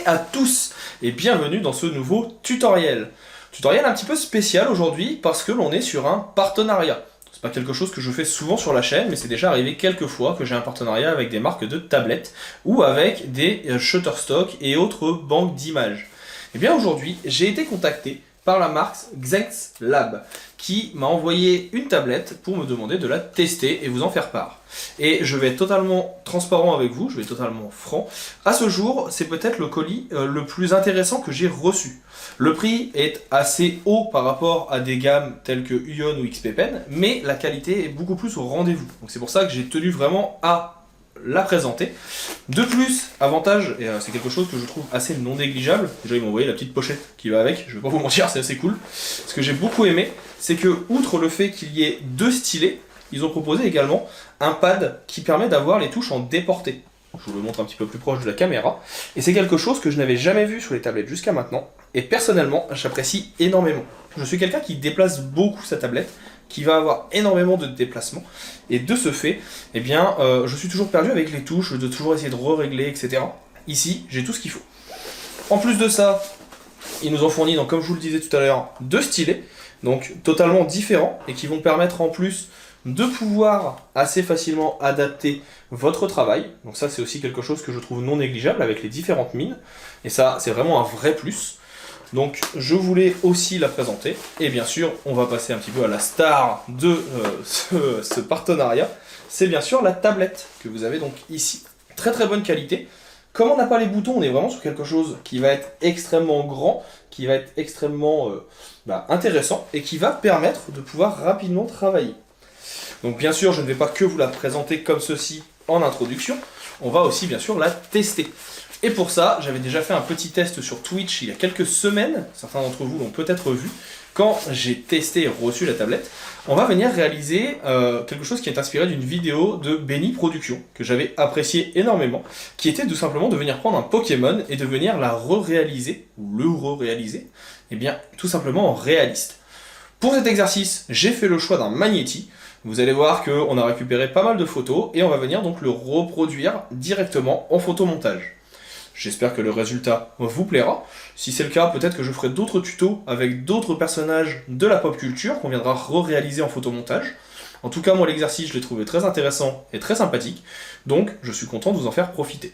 à tous et bienvenue dans ce nouveau tutoriel. Tutoriel un petit peu spécial aujourd'hui parce que l'on est sur un partenariat. C'est pas quelque chose que je fais souvent sur la chaîne, mais c'est déjà arrivé quelques fois que j'ai un partenariat avec des marques de tablettes ou avec des Shutterstock et autres banques d'images. Et bien aujourd'hui, j'ai été contacté par la marque Xenx Lab qui m'a envoyé une tablette pour me demander de la tester et vous en faire part. Et je vais être totalement transparent avec vous, je vais être totalement franc. À ce jour, c'est peut-être le colis le plus intéressant que j'ai reçu. Le prix est assez haut par rapport à des gammes telles que Uion ou XP Pen, mais la qualité est beaucoup plus au rendez-vous. Donc c'est pour ça que j'ai tenu vraiment à la présenter. De plus, avantage, et c'est quelque chose que je trouve assez non négligeable, déjà ils m'ont envoyé la petite pochette qui va avec, je vais pas vous mentir, c'est assez cool. Ce que j'ai beaucoup aimé, c'est que, outre le fait qu'il y ait deux stylets, ils ont proposé également un pad qui permet d'avoir les touches en déporté. Je vous le montre un petit peu plus proche de la caméra. Et c'est quelque chose que je n'avais jamais vu sur les tablettes jusqu'à maintenant. Et personnellement, j'apprécie énormément. Je suis quelqu'un qui déplace beaucoup sa tablette, qui va avoir énormément de déplacements. Et de ce fait, eh bien, je suis toujours perdu avec les touches, de toujours essayer de régler etc. Ici, j'ai tout ce qu'il faut. En plus de ça, ils nous ont fourni, donc, comme je vous le disais tout à l'heure, deux stylets, donc totalement différents, et qui vont permettre en plus de pouvoir assez facilement adapter votre travail. Donc ça, c'est aussi quelque chose que je trouve non négligeable avec les différentes mines. Et ça, c'est vraiment un vrai plus. Donc je voulais aussi la présenter. Et bien sûr, on va passer un petit peu à la star de ce partenariat. C'est bien sûr la tablette que vous avez donc ici. Très très bonne qualité. Comme on n'a pas les boutons, on est vraiment sur quelque chose qui va être extrêmement grand, qui va être extrêmement intéressant et qui va permettre de pouvoir rapidement travailler. Donc bien sûr, je ne vais pas que vous la présenter comme ceci en introduction, on va aussi bien sûr la tester. Et pour ça, j'avais déjà fait un petit test sur Twitch il y a quelques semaines, certains d'entre vous l'ont peut-être vu, quand j'ai testé et reçu la tablette. On va venir réaliser quelque chose qui est inspiré d'une vidéo de Benny Production, que j'avais apprécié énormément, qui était tout simplement de venir prendre un Pokémon et de venir la re-réaliser, ou le re-réaliser, et bien tout simplement en réaliste. Pour cet exercice, j'ai fait le choix d'un Magnéti. Vous allez voir qu'on a récupéré pas mal de photos et on va venir donc le reproduire directement en photomontage. J'espère que le résultat vous plaira. Si c'est le cas, peut-être que je ferai d'autres tutos avec d'autres personnages de la pop culture qu'on viendra re-réaliser en photomontage. En tout cas, moi l'exercice, je l'ai trouvé très intéressant et très sympathique, donc je suis content de vous en faire profiter.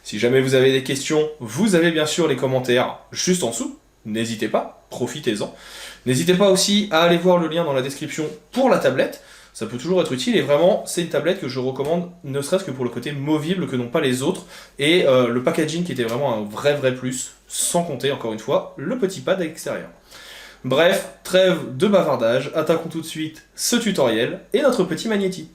Si jamais vous avez des questions, vous avez bien sûr les commentaires juste en dessous. N'hésitez pas, profitez-en. N'hésitez pas aussi à aller voir le lien dans la description pour la tablette. Ça peut toujours être utile et vraiment c'est une tablette que je recommande ne serait-ce que pour le côté movible que n'ont pas les autres et le packaging qui était vraiment un vrai plus, sans compter encore une fois le petit pad à l'extérieur. Bref, trêve de bavardage, attaquons tout de suite ce tutoriel et notre petit Magnéti.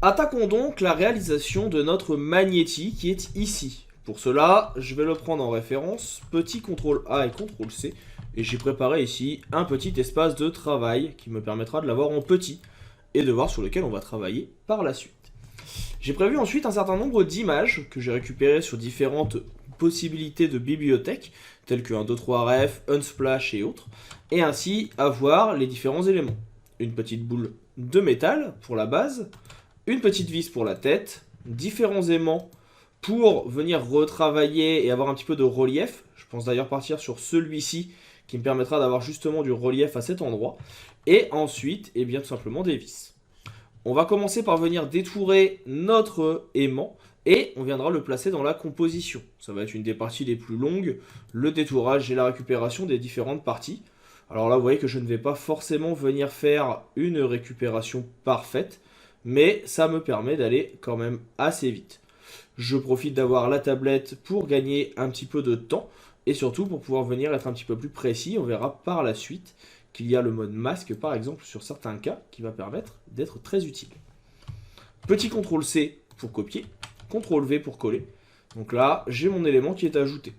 Attaquons donc la réalisation de notre Magnéti qui est ici. Pour cela, je vais le prendre en référence, petit CTRL A et CTRL C. Et j'ai préparé ici un petit espace de travail qui me permettra de l'avoir en petit et de voir sur lequel on va travailler par la suite. J'ai prévu ensuite un certain nombre d'images que j'ai récupérées sur différentes possibilités de bibliothèques telles que 123ref, Unsplash et autres, et ainsi avoir les différents éléments. Une petite boule de métal pour la base, une petite vis pour la tête, différents aimants pour venir retravailler et avoir un petit peu de relief. Je pense d'ailleurs partir sur celui-ci qui me permettra d'avoir justement du relief à cet endroit. Et ensuite, eh bien, tout simplement des vis. On va commencer par venir détourer notre aimant et on viendra le placer dans la composition. Ça va être une des parties les plus longues, le détourage et la récupération des différentes parties. Alors là, vous voyez que je ne vais pas forcément venir faire une récupération parfaite, mais ça me permet d'aller quand même assez vite. Je profite d'avoir la tablette pour gagner un petit peu de temps et surtout pour pouvoir venir être un petit peu plus précis. On verra par la suite qu'il y a le mode masque par exemple sur certains cas qui va permettre d'être très utile. Petit CTRL C pour copier, CTRL V pour coller. Donc là, j'ai mon élément qui est ajouté.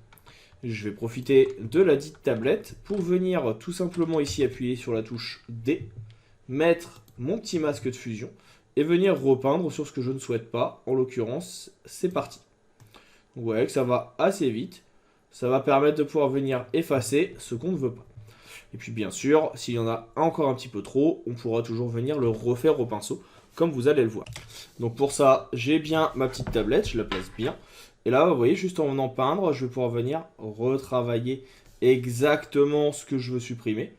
Je vais profiter de la dite tablette pour venir tout simplement ici appuyer sur la touche D, mettre mon petit masque de fusion et venir repeindre sur ce que je ne souhaite pas. En l'occurrence, c'est parti. Vous voyez que ça va assez vite. Ça va permettre de pouvoir venir effacer ce qu'on ne veut pas. Et puis bien sûr, s'il y en a encore un petit peu trop, on pourra toujours venir le refaire au pinceau comme vous allez le voir. Donc pour ça, j'ai bien ma petite tablette, je la place bien. Et là, vous voyez, juste en venant peindre, je vais pouvoir venir retravailler exactement ce que je veux supprimer.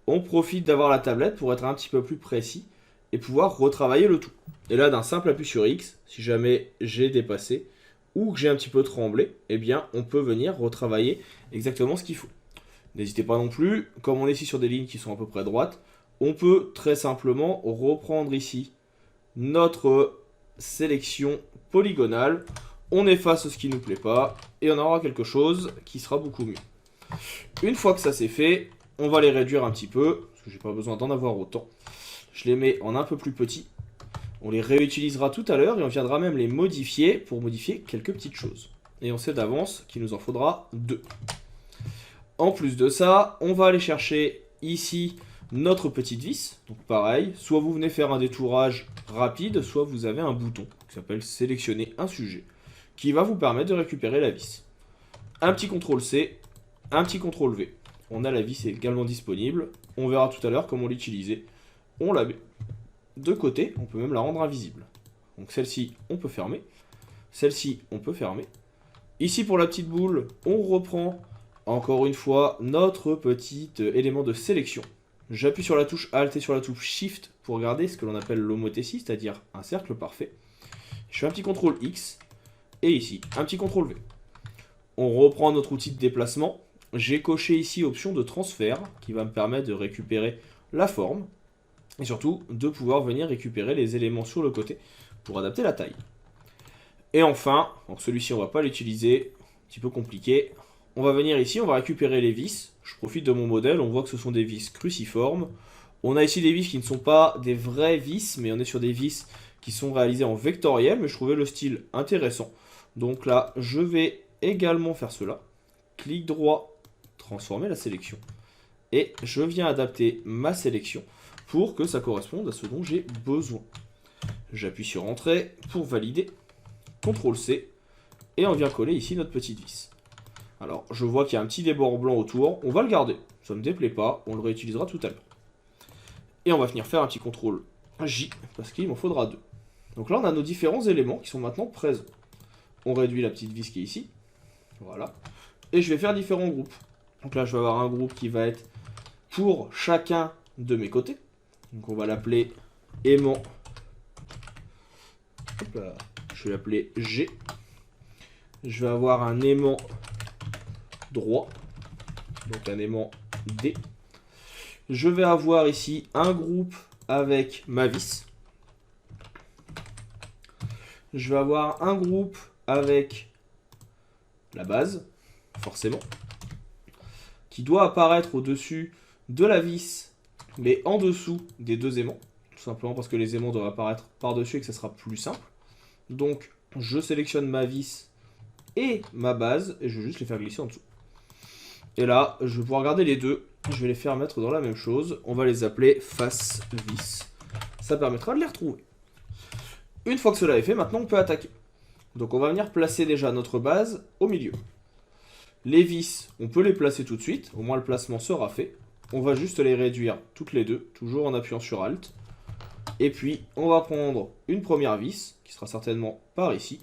On profite d'avoir la tablette pour être un petit peu plus précis et pouvoir retravailler le tout. Et là, d'un simple appui sur X, si jamais j'ai dépassé ou que j'ai un petit peu tremblé, eh bien, on peut venir retravailler exactement ce qu'il faut. N'hésitez pas non plus, comme on est ici sur des lignes qui sont à peu près droites, on peut très simplement reprendre ici notre sélection polygonale. On efface ce qui ne nous plaît pas et on aura quelque chose qui sera beaucoup mieux. Une fois que ça c'est fait, on va les réduire un petit peu, parce que j'ai pas besoin d'en avoir autant. Je les mets en un peu plus petit. On les réutilisera tout à l'heure et on viendra même les modifier pour modifier quelques petites choses. Et on sait d'avance qu'il nous en faudra 2. En plus de ça, on va aller chercher ici notre petite vis. Donc pareil, soit vous venez faire un détourage rapide, soit vous avez un bouton qui s'appelle sélectionner un sujet, qui va vous permettre de récupérer la vis. Un petit CTRL C, un petit CTRL V. On a la vis également disponible. On verra tout à l'heure comment l'utiliser. On la met de côté, on peut même la rendre invisible. Donc celle-ci, on peut fermer. Celle-ci, on peut fermer. Ici, pour la petite boule, on reprend encore une fois notre petit élément de sélection. J'appuie sur la touche Alt et sur la touche Shift pour garder ce que l'on appelle l'homothétie, c'est-à-dire un cercle parfait. Je fais un petit CTRL X et ici, un petit CTRL V. On reprend notre outil de déplacement. J'ai coché ici option de transfert qui va me permettre de récupérer la forme. Et surtout, de pouvoir venir récupérer les éléments sur le côté pour adapter la taille. Et enfin, donc celui-ci on ne va pas l'utiliser, un petit peu compliqué. On va venir ici, on va récupérer les vis. Je profite de mon modèle, on voit que ce sont des vis cruciformes. On a ici des vis qui ne sont pas des vraies vis, mais on est sur des vis qui sont réalisées en vectoriel, mais je trouvais le style intéressant. Donc là, je vais également faire cela. Clic droit, transformer la sélection. Et je viens adapter ma sélection pour que ça corresponde à ce dont j'ai besoin. J'appuie sur Entrée pour valider, CTRL C, et on vient coller ici notre petite vis. Alors, je vois qu'il y a un petit débord blanc autour, on va le garder, ça ne me déplaît pas, on le réutilisera tout à l'heure. Et on va venir faire un petit CTRL J, parce qu'il m'en faudra 2. Donc là, on a nos différents éléments qui sont maintenant présents. On réduit la petite vis qui est ici, voilà, et je vais faire différents groupes. Donc là, je vais avoir un groupe qui va être pour chacun de mes côtés. Donc on va l'appeler aimant. Hop là. Je vais l'appeler G. Je vais avoir un aimant droit. Donc un aimant D. Je vais avoir ici un groupe avec ma vis. Je vais avoir un groupe avec la base, forcément, qui doit apparaître au-dessus de la vis, mais en dessous des deux aimants, tout simplement parce que les aimants doivent apparaître par-dessus et que ça sera plus simple. Donc, je sélectionne ma vis et ma base, et je vais juste les faire glisser en dessous. Et là, je vais pouvoir garder les deux, je vais les faire mettre dans la même chose, on va les appeler face vis. Ça permettra de les retrouver. Une fois que cela est fait, maintenant on peut attaquer. Donc on va venir placer déjà notre base au milieu. Les vis, on peut les placer tout de suite, au moins le placement sera fait. On va juste les réduire toutes les deux, toujours en appuyant sur Alt. Et puis, on va prendre une première vis, qui sera certainement par ici.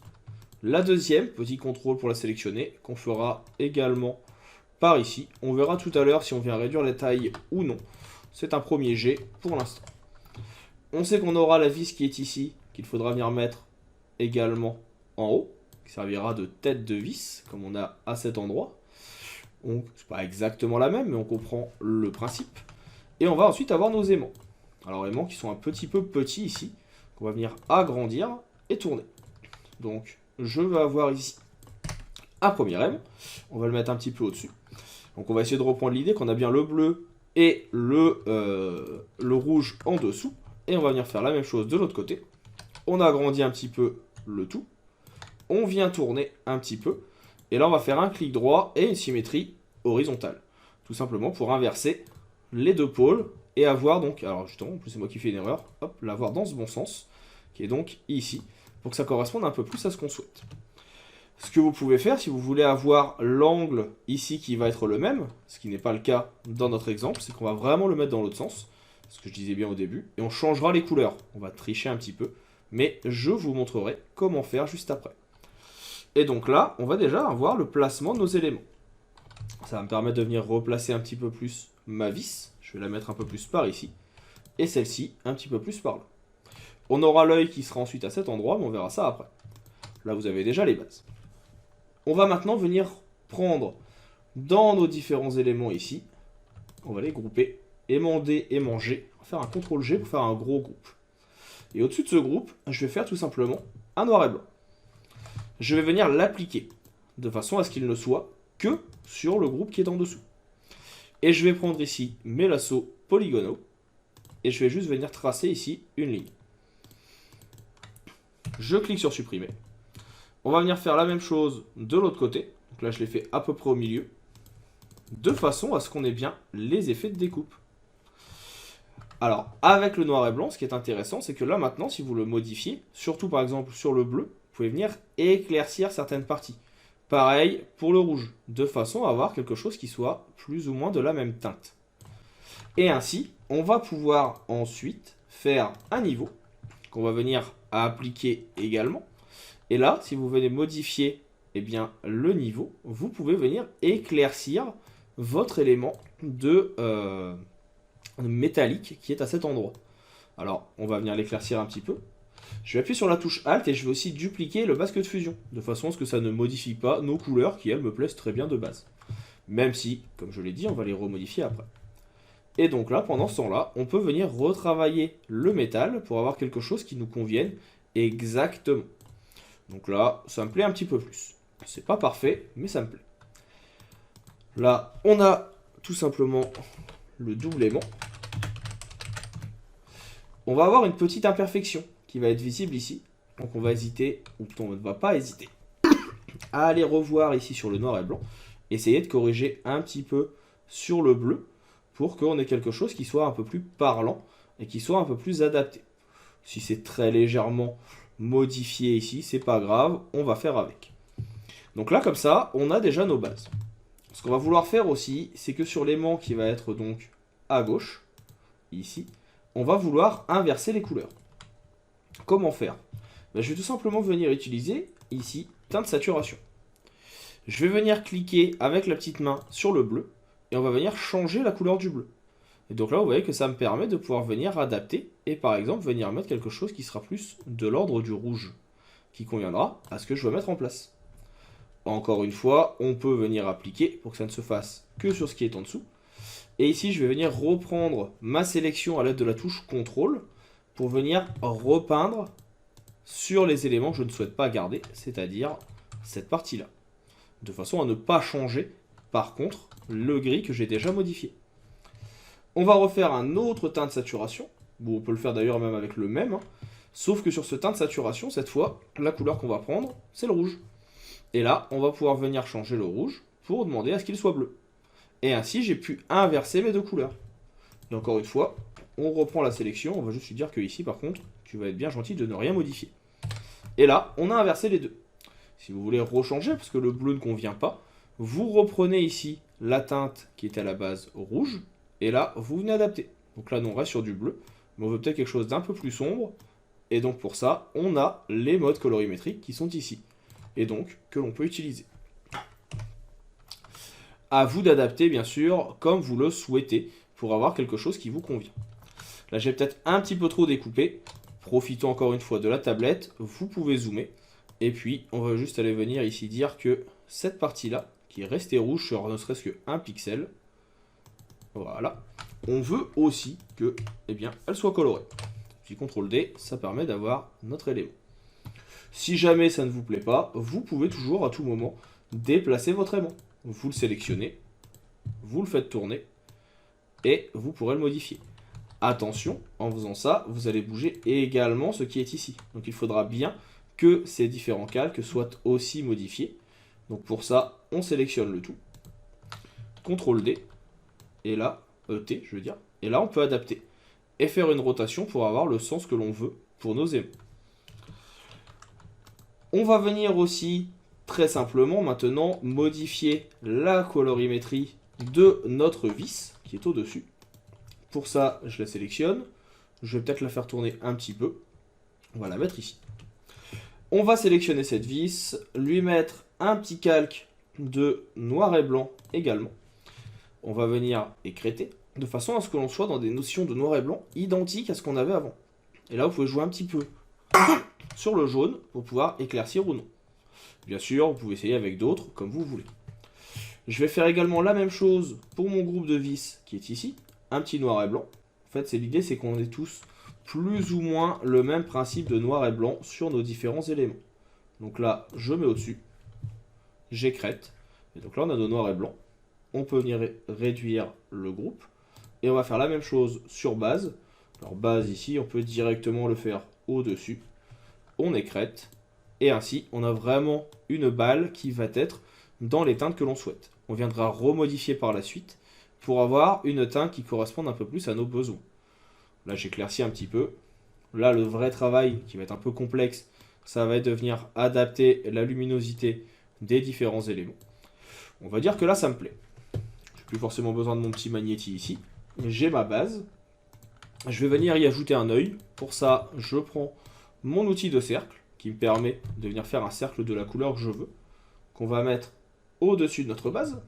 La deuxième, petit contrôle pour la sélectionner, qu'on fera également par ici. On verra tout à l'heure si on vient réduire la taille ou non. C'est un premier jet pour l'instant. On sait qu'on aura la vis qui est ici, qu'il faudra venir mettre également en haut, qui servira de tête de vis, comme on a à cet endroit. C'est pas exactement la même, mais on comprend le principe. Et on va ensuite avoir nos aimants. Alors aimants qui sont un petit peu petits ici, qu'on va venir agrandir et tourner. Donc je vais avoir ici un premier aimant. On va le mettre un petit peu au-dessus. Donc on va essayer de reprendre l'idée qu'on a bien le bleu et le rouge en dessous. Et on va venir faire la même chose de l'autre côté. On agrandit un petit peu le tout. On vient tourner un petit peu. Et là, on va faire un clic droit et une symétrie horizontale. Tout simplement pour inverser les deux pôles et avoir donc, alors justement, en plus c'est moi qui fais une erreur, hop, l'avoir dans ce bon sens, qui est donc ici, pour que ça corresponde un peu plus à ce qu'on souhaite. Ce que vous pouvez faire, si vous voulez avoir l'angle ici qui va être le même, ce qui n'est pas le cas dans notre exemple, c'est qu'on va vraiment le mettre dans l'autre sens. ce que je disais bien au début, et on changera les couleurs. On va tricher un petit peu, mais je vous montrerai comment faire juste après. Et donc là, on va déjà avoir le placement de nos éléments. Ça va me permettre de venir replacer un petit peu plus ma vis. Je vais la mettre un peu plus par ici. Et celle-ci un petit peu plus par là. On aura l'œil qui sera ensuite à cet endroit, mais on verra ça après. Là, vous avez déjà les bases. On va maintenant venir prendre dans nos différents éléments ici. On va les grouper. Aimant D, aimant G. On va faire un CTRL G pour faire un gros groupe. Et au-dessus de ce groupe, je vais faire tout simplement un noir et blanc. Je vais venir l'appliquer de façon à ce qu'il ne soit que sur le groupe qui est en dessous. Et je vais prendre ici mes lassos polygonaux. Et je vais juste venir tracer ici une ligne. Je clique sur supprimer. On va venir faire la même chose de l'autre côté. Donc là, je l'ai fait à peu près au milieu. De façon à ce qu'on ait bien les effets de découpe. Alors, avec le noir et blanc, ce qui est intéressant, c'est que là maintenant, si vous le modifiez, surtout par exemple sur le bleu, vous pouvez venir éclaircir certaines parties. Pareil pour le rouge, de façon à avoir quelque chose qui soit plus ou moins de la même teinte. Et ainsi, on va pouvoir ensuite faire un niveau qu'on va venir appliquer également. Et là, si vous venez modifier le niveau, vous pouvez venir éclaircir votre élément de métallique qui est à cet endroit. Alors, on va venir l'éclaircir un petit peu. Je vais appuyer sur la touche Alt et je vais aussi dupliquer le masque de fusion, de façon à ce que ça ne modifie pas nos couleurs qui, elles, me plaisent très bien de base. Même si, comme je l'ai dit, on va les remodifier après. Et donc là, pendant ce temps-là, on peut venir retravailler le métal pour avoir quelque chose qui nous convienne exactement. Donc là, ça me plaît un petit peu plus. C'est pas parfait, mais ça me plaît. Là, on a tout simplement le double aimant. On va avoir une petite imperfection qui va être visible ici. Donc on va hésiter, ou plutôt on ne va pas hésiter, à aller revoir ici sur le noir et blanc. Essayer de corriger un petit peu sur le bleu pour qu'on ait quelque chose qui soit un peu plus parlant et qui soit un peu plus adapté. Si c'est très légèrement modifié ici, c'est pas grave, on va faire avec. Donc là, comme ça, on a déjà nos bases. Ce qu'on va vouloir faire aussi, c'est que sur l'aimant qui va être donc à gauche, ici, on va vouloir inverser les couleurs. Comment faire? Je vais tout simplement venir utiliser ici teinte saturation. Je vais venir cliquer avec la petite main sur le bleu et on va venir changer la couleur du bleu. Et donc là, vous voyez que ça me permet de pouvoir venir adapter et par exemple venir mettre quelque chose qui sera plus de l'ordre du rouge, qui conviendra à ce que je veux mettre en place. Encore une fois, on peut venir appliquer pour que ça ne se fasse que sur ce qui est en dessous. Et ici, je vais venir reprendre ma sélection à l'aide de la touche CTRL pour venir repeindre sur les éléments que je ne souhaite pas garder, c'est-à-dire cette partie-là. De façon à ne pas changer, par contre, le gris que j'ai déjà modifié. On va refaire un autre teint de saturation. Bon, on peut le faire d'ailleurs même avec le même. Sauf que sur ce teint de saturation, cette fois, la couleur qu'on va prendre, c'est le rouge. Et là, on va pouvoir venir changer le rouge pour demander à ce qu'il soit bleu. Et ainsi, j'ai pu inverser mes deux couleurs. Et encore une fois, on reprend la sélection. On va juste lui dire que ici, par contre, tu vas être bien gentil de ne rien modifier. Et là, on a inversé les deux. Si vous voulez rechanger, parce que le bleu ne convient pas, vous reprenez ici la teinte qui était à la base rouge. Et là, vous venez adapter. Donc là, nous, on reste sur du bleu. Mais on veut peut-être quelque chose d'un peu plus sombre. Et donc pour ça, on a les modes colorimétriques qui sont ici. Et donc, que l'on peut utiliser. À vous d'adapter, bien sûr, comme vous le souhaitez, pour avoir quelque chose qui vous convient. Là, j'ai peut-être un petit peu trop découpé. Profitons encore une fois de la tablette. Vous pouvez zoomer. Et puis, on va juste aller venir ici dire que cette partie-là, qui est restée rouge sur ne serait-ce qu'un pixel, voilà, on veut aussi que, elle soit colorée. Puis CTRL D, ça permet d'avoir notre élément. Si jamais ça ne vous plaît pas, vous pouvez toujours à tout moment déplacer votre aimant. Vous le sélectionnez, vous le faites tourner et vous pourrez le modifier. Attention, en faisant ça, vous allez bouger également ce qui est ici. Donc il faudra bien que ces différents calques soient aussi modifiés. Donc pour ça, on sélectionne le tout. CTRL D et là, T je veux dire, et là on peut adapter et faire une rotation pour avoir le sens que l'on veut pour nos aimants. On va venir aussi très simplement maintenant modifier la colorimétrie de notre vis qui est au-dessus Pour ça, je la sélectionne. Je vais peut-être la faire tourner un petit peu. On va la mettre ici. On va sélectionner cette vis, lui mettre un petit calque de noir et blanc également. On va venir écrêter, de façon à ce que l'on soit dans des notions de noir et blanc identiques à ce qu'on avait avant. Et là, vous pouvez jouer un petit peu sur le jaune pour pouvoir éclaircir ou non. Bien sûr, vous pouvez essayer avec d'autres, comme vous voulez. Je vais faire également la même chose pour mon groupe de vis qui est ici, un petit noir et blanc. En fait, l'idée, c'est qu'on ait tous plus ou moins le même principe de noir et blanc sur nos différents éléments. Donc là, je mets au-dessus, j'écrète, et donc là, on a nos noirs et blancs. On peut venir réduire le groupe, et on va faire la même chose sur base. Alors base ici, on peut directement le faire au-dessus. On écrète, et ainsi, on a vraiment une balle qui va être dans les teintes que l'on souhaite. On viendra remodifier par la suite pour avoir une teinte qui corresponde un peu plus à nos besoins. Là, j'éclaircis un petit peu. Là, le vrai travail, qui va être un peu complexe, ça va être de venir adapter la luminosité des différents éléments. On va dire que là, ça me plaît. Je n'ai plus forcément besoin de mon petit magnéti ici. J'ai ma base. Je vais venir y ajouter un œil. Pour ça, je prends mon outil de cercle, qui me permet de venir faire un cercle de la couleur que je veux, qu'on va mettre au-dessus de notre base.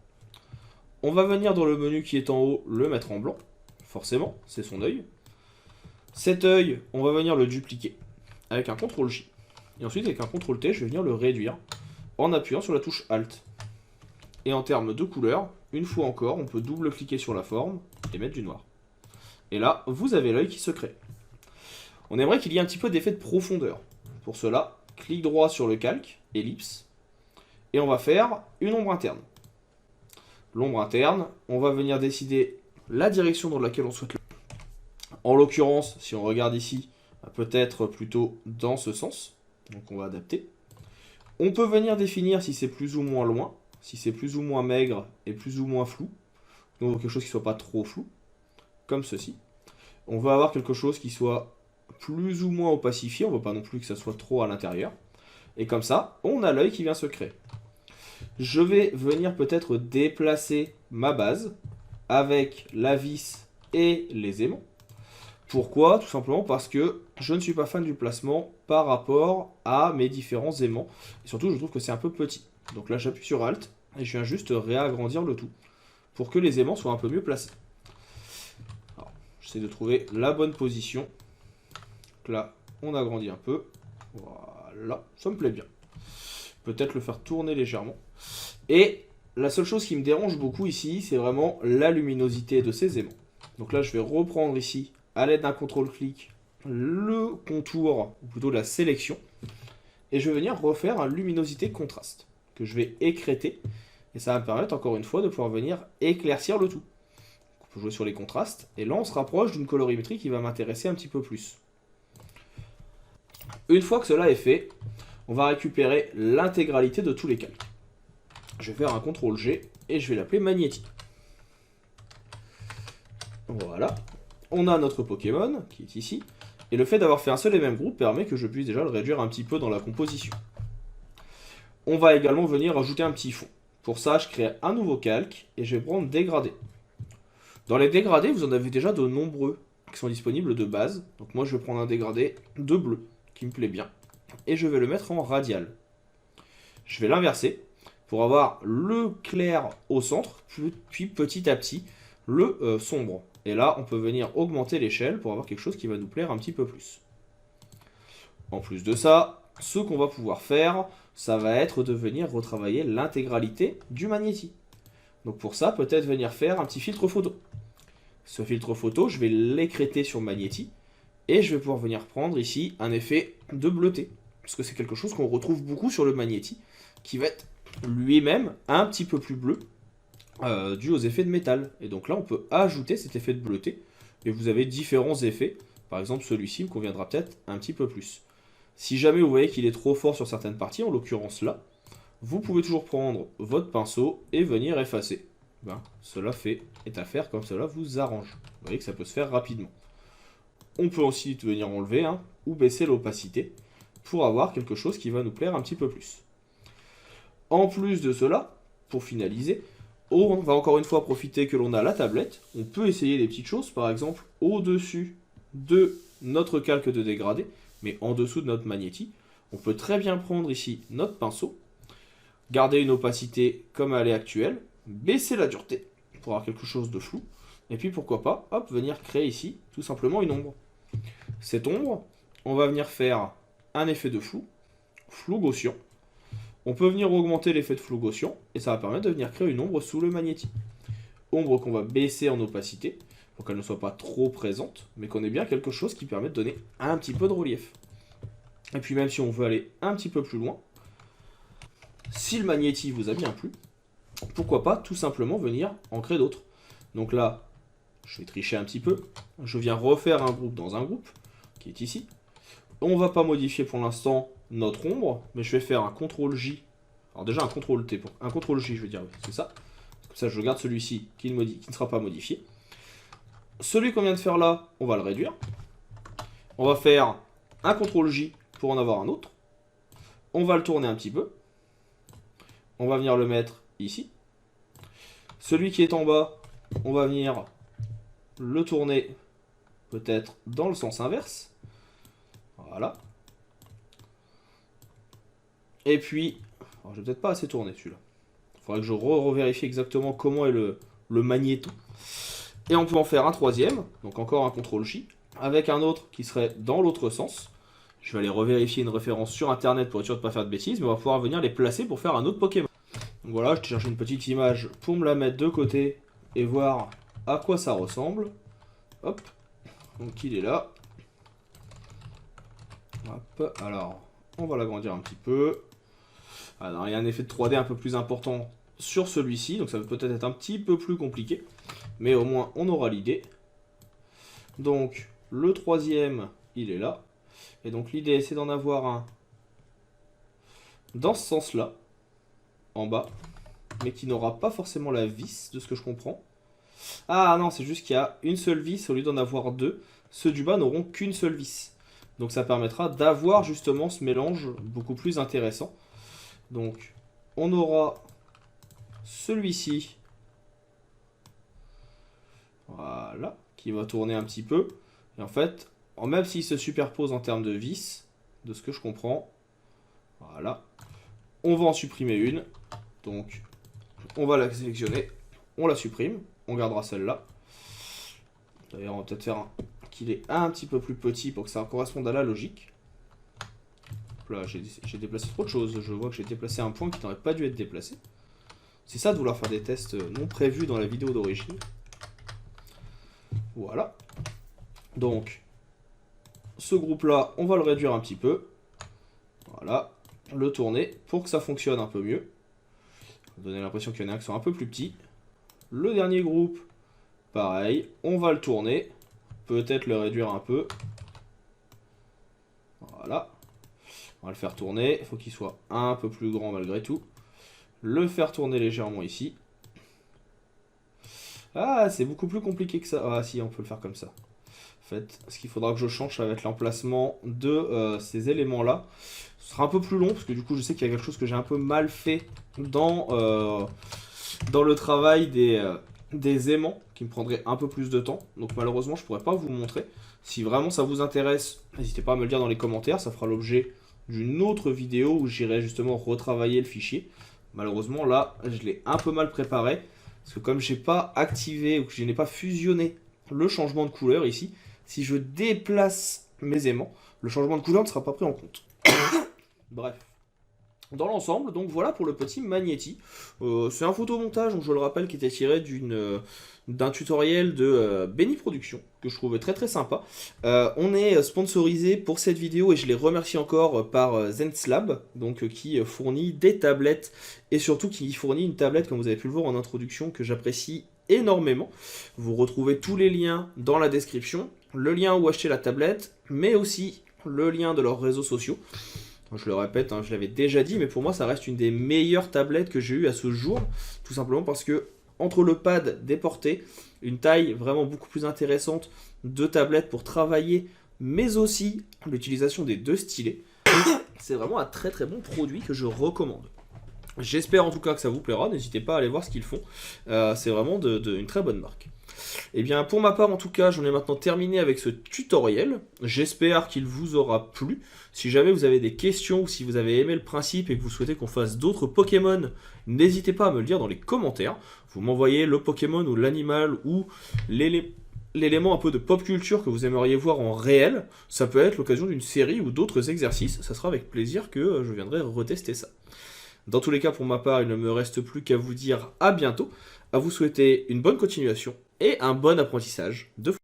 On va venir dans le menu qui est en haut, le mettre en blanc. Forcément, c'est son œil. Cet œil, on va venir le dupliquer avec un CTRL-J. Et ensuite, avec un CTRL-T, je vais venir le réduire en appuyant sur la touche Alt. Et en termes de couleur, une fois encore, on peut double-cliquer sur la forme et mettre du noir. Et là, vous avez l'œil qui se crée. On aimerait qu'il y ait un petit peu d'effet de profondeur. Pour cela, clic droit sur le calque, ellipse, et on va faire une ombre interne. L'ombre interne, on va venir décider la direction dans laquelle on souhaite le. En l'occurrence, si on regarde ici, peut-être plutôt dans ce sens. Donc on va adapter. On peut venir définir si c'est plus ou moins loin, si c'est plus ou moins maigre et plus ou moins flou. Donc quelque chose qui ne soit pas trop flou, comme ceci. On va avoir quelque chose qui soit plus ou moins opacifié, on ne veut pas non plus que ça soit trop à l'intérieur. Et comme ça, on a l'œil qui vient se créer. Je vais venir peut-être déplacer ma base avec la vis et les aimants. Pourquoi? Tout simplement parce que je ne suis pas fan du placement par rapport à mes différents aimants. Et surtout, je trouve que c'est un peu petit. Donc là, j'appuie sur Alt et je viens juste réagrandir le tout pour que les aimants soient un peu mieux placés. Alors, j'essaie de trouver la bonne position. Donc là, on agrandit un peu. Voilà, ça me plaît bien. Peut-être le faire tourner légèrement. Et la seule chose qui me dérange beaucoup ici, c'est vraiment la luminosité de ces aimants. Donc là, je vais reprendre ici, à l'aide d'un CTRL-clic, le contour, ou plutôt la sélection. Et je vais venir refaire un luminosité contraste, que je vais écrêter. Et ça va me permettre, encore une fois, de pouvoir venir éclaircir le tout. On peut jouer sur les contrastes. Et là, on se rapproche d'une colorimétrie qui va m'intéresser un petit peu plus. Une fois que cela est fait, on va récupérer l'intégralité de tous les calques. Je vais faire un CTRL-G et je vais l'appeler Magnéti. Voilà. On a notre Pokémon qui est ici. Et le fait d'avoir fait un seul et même groupe permet que je puisse déjà le réduire un petit peu dans la composition. On va également venir ajouter un petit fond. Pour ça, je crée un nouveau calque et je vais prendre dégradé. Dans les dégradés, vous en avez déjà de nombreux qui sont disponibles de base. Donc moi, je vais prendre un dégradé de bleu qui me plaît bien. Et je vais le mettre en radial. Je vais l'inverser pour avoir le clair au centre, puis petit à petit le sombre. Et là, on peut venir augmenter l'échelle pour avoir quelque chose qui va nous plaire un petit peu plus. En plus de ça, ce qu'on va pouvoir faire, ça va être de venir retravailler l'intégralité du magnéti. Donc pour ça, peut-être venir faire un petit filtre photo. Ce filtre photo, je vais l'écrêter sur magnéti. Et je vais pouvoir venir prendre ici un effet de bleuté. Parce que c'est quelque chose qu'on retrouve beaucoup sur le magnéti, qui va être lui-même un petit peu plus bleu, dû aux effets de métal. Et donc là, on peut ajouter cet effet de bleuté, et vous avez différents effets. Par exemple, celui-ci me conviendra peut-être un petit peu plus. Si jamais vous voyez qu'il est trop fort sur certaines parties, en l'occurrence là, vous pouvez toujours prendre votre pinceau et venir effacer. Cela est à faire comme cela vous arrange. Vous voyez que ça peut se faire rapidement. On peut aussi venir enlever ou baisser l'opacité pour avoir quelque chose qui va nous plaire un petit peu plus. En plus de cela, pour finaliser, On va encore une fois profiter que l'on a la tablette. On peut essayer des petites choses, par exemple au-dessus de notre calque de dégradé, mais en dessous de notre magnéti. On peut très bien prendre ici notre pinceau, garder une opacité comme elle est actuelle, baisser la dureté pour avoir quelque chose de flou, et puis pourquoi pas, hop, venir créer ici tout simplement une ombre. Cette ombre, on va venir faire un effet de flou, flou gaussien. On peut venir augmenter l'effet de flou gaussien, et ça va permettre de venir créer une ombre sous le magnéti. Ombre qu'on va baisser en opacité, pour qu'elle ne soit pas trop présente, mais qu'on ait bien quelque chose qui permet de donner un petit peu de relief. Et puis même si on veut aller un petit peu plus loin, si le magnéti vous a bien plu, pourquoi pas tout simplement venir en créer d'autres. Donc là, je vais tricher un petit peu, je viens refaire un groupe dans un groupe, qui est ici. On va pas modifier pour l'instant notre ombre, mais je vais faire un CTRL-J. Alors déjà un CTRL-T, un CTRL-J je veux dire, c'est ça. Comme ça je garde celui-ci qui ne sera pas modifié. Celui qu'on vient de faire là, on va le réduire. On va faire un CTRL-J pour en avoir un autre. On va le tourner un petit peu. On va venir le mettre ici. Celui qui est en bas, on va venir le tourner peut-être dans le sens inverse. Voilà. Et puis, alors je vais peut-être pas assez tourner celui-là. Il faudrait que je revérifie exactement comment est le magnéto. Et on peut en faire un troisième, donc encore un CTRL-J, avec un autre qui serait dans l'autre sens. Je vais aller revérifier une référence sur internet pour être sûr de ne pas faire de bêtises, mais on va pouvoir venir les placer pour faire un autre Pokémon. Donc voilà, je cherche une petite image pour me la mettre de côté et voir à quoi ça ressemble. Hop, donc il est là. Hop, alors on va l'agrandir un petit peu. Alors il y a un effet de 3D un peu plus important sur celui-ci, donc ça peut peut-être être un petit peu plus compliqué, mais au moins on aura l'idée. Donc le troisième, il est là. Et donc l'idée c'est d'en avoir un dans ce sens-là, en bas, mais qui n'aura pas forcément la vis, de ce que je comprends. Ah non, c'est juste qu'il y a une seule vis au lieu d'en avoir deux. Ceux du bas n'auront qu'une seule vis. Donc ça permettra d'avoir justement ce mélange beaucoup plus intéressant. Donc on aura celui-ci, voilà, qui va tourner un petit peu. Et en fait, même s'il se superpose en termes de vis, de ce que je comprends, voilà, on va en supprimer une. Donc on va la sélectionner, on la supprime, on gardera celle-là. D'ailleurs on va peut-être faire qu'il est un petit peu plus petit pour que ça corresponde à la logique. Là j'ai déplacé trop de choses, je vois que j'ai déplacé un point qui n'aurait pas dû être déplacé. C'est ça de vouloir faire des tests non prévus dans la vidéo d'origine. Voilà. Donc ce groupe là on va le réduire un petit peu. Voilà, le tourner pour que ça fonctionne un peu mieux. Donner l'impression qu'il y en a un qui sont un peu plus petits. Le dernier groupe, pareil, on va le tourner, peut-être le réduire un peu. Voilà, on va le faire tourner, il faut qu'il soit un peu plus grand malgré tout. Le faire tourner légèrement ici. Ah, c'est beaucoup plus compliqué que ça. Ah si, on peut le faire comme ça. En fait, ce qu'il faudra que je change, ça va être l'emplacement de ces éléments-là. Ce sera un peu plus long, parce que du coup, je sais qu'il y a quelque chose que j'ai un peu mal fait dans le travail des aimants, qui me prendrait un peu plus de temps. Donc malheureusement, je ne pourrais pas vous montrer. Si vraiment ça vous intéresse, n'hésitez pas à me le dire dans les commentaires. Ça fera l'objet d'une autre vidéo où j'irai justement retravailler le fichier. Malheureusement, là, je l'ai un peu mal préparé. Parce que comme je n'ai pas activé ou que je n'ai pas fusionné le changement de couleur ici, si je déplace mes aimants, le changement de couleur ne sera pas pris en compte. Bref. Dans l'ensemble, donc voilà pour le petit magnéti. C'est un photomontage, donc je le rappelle, qui était tiré d'un tutoriel de Benny Productions, que je trouvais très très sympa. On est sponsorisé pour cette vidéo, et je les remercie encore par Zenslab, donc qui fournit des tablettes, et surtout qui fournit une tablette, comme vous avez pu le voir en introduction, que j'apprécie énormément. Vous retrouvez tous les liens dans la description, le lien où acheter la tablette, mais aussi le lien de leurs réseaux sociaux. Je le répète, hein, je l'avais déjà dit, mais pour moi ça reste une des meilleures tablettes que j'ai eues à ce jour, tout simplement parce que entre le pad déporté, une taille vraiment beaucoup plus intéressante de tablette pour travailler, mais aussi l'utilisation des deux stylets, c'est vraiment un très très bon produit que je recommande. J'espère en tout cas que ça vous plaira, n'hésitez pas à aller voir ce qu'ils font, c'est vraiment une très bonne marque. Et bien pour ma part en tout cas, j'en ai maintenant terminé avec ce tutoriel, j'espère qu'il vous aura plu. Si jamais vous avez des questions ou si vous avez aimé le principe et que vous souhaitez qu'on fasse d'autres Pokémon, n'hésitez pas à me le dire dans les commentaires. Vous m'envoyez le Pokémon ou l'animal ou l'élément un peu de pop culture que vous aimeriez voir en réel. Ça peut être l'occasion d'une série ou d'autres exercices, ça sera avec plaisir que je viendrai retester ça. Dans tous les cas, pour ma part, il ne me reste plus qu'à vous dire à bientôt, à vous souhaiter une bonne continuation et un bon apprentissage de